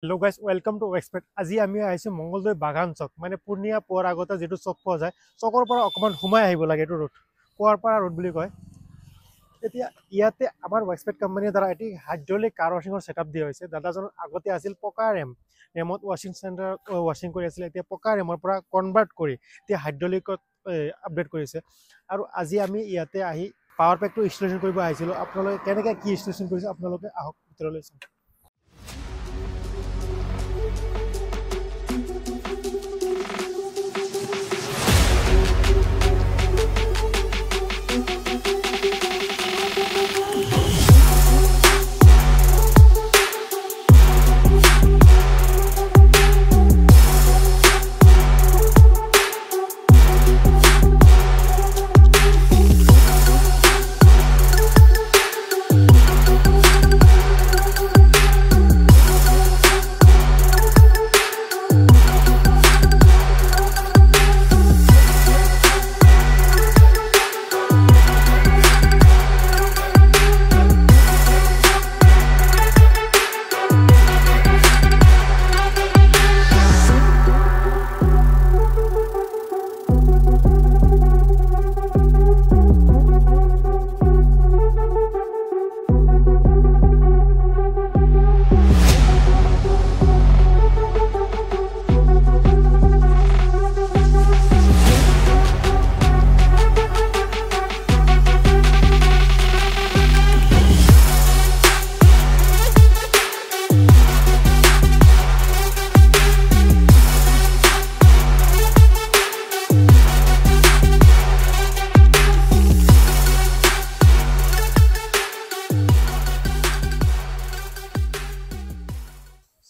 Hello guys, welcome to Expert. আজি আমি আহিছো মঙ্গলদৈ বাগান চক মানে পূৰ্ণিয়া পোৱাৰ আগতে যেটো চক পোৱা যায় চকৰ পৰা অকমান ঘুমাই আহিব লাগে এটো ৰোড কোৱাৰ পৰা ৰোড বুলি কয় এতিয়া ইয়াতে আমাৰ এক্সপেক্ট কোম্পানীৰ দ্বাৰা এটি হাইড্ৰলিক কাৰ ৱাশ্বিংৰ সেটআপ দিয়া হৈছে দাদাজন আগতে আছিল পকা ৰেমত ৱাশ্বিং সেন্টাৰ ৱাশ্বিং কৰি আছিল এতিয়া পকা ৰেমৰ পৰা কনভাৰ্ট কৰি এতিয়া হাইড্ৰলিকত আপডেট কৰিছে আৰু আজি আমি ইয়াতে আহি পাৱাৰ পেকটো ইনষ্টলেশন কৰিব আহিছিলো আপোনালোকে কেনেকৈ কি ইনষ্টলেশন কৰিছে আপোনালোকে আহক ভিতৰলৈ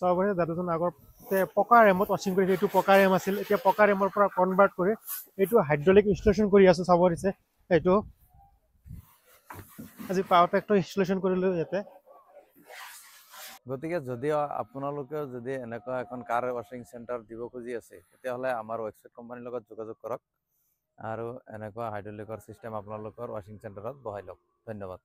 চাওক দাদাজন আগতে পকা ৰেমত ৱাশ্বিং কৰিছে এইটো পকা ৰেম আছিল এতিয়া পকা ৰেমৰ পৰা কনভাৰ্ট কৰি এইটো হাইড্ৰলিক ইনষ্টলেশন কৰি আছে চাব দিছে এইটো আজি পাৱাৰ পেকটো ইনষ্টলেশন কৰিলো ইয়াতে গতিকে যদি আপোনালোকে যদি এনেকুৱা এখন কাৰ ৱাশ্বিং সেন্টাৰ দিব খুজি আছে তেতিয়াহলে আমাৰ এক্সপেক্ট কোম্পানীৰ লগত যোগাযোগ কৰক আৰু এনেকুৱা হাইড্ৰলিকৰ সিস্টেম আপোনালোকৰ ৱাশ্বিং সেন্টাৰত বহাই লওক ধন্যবাদ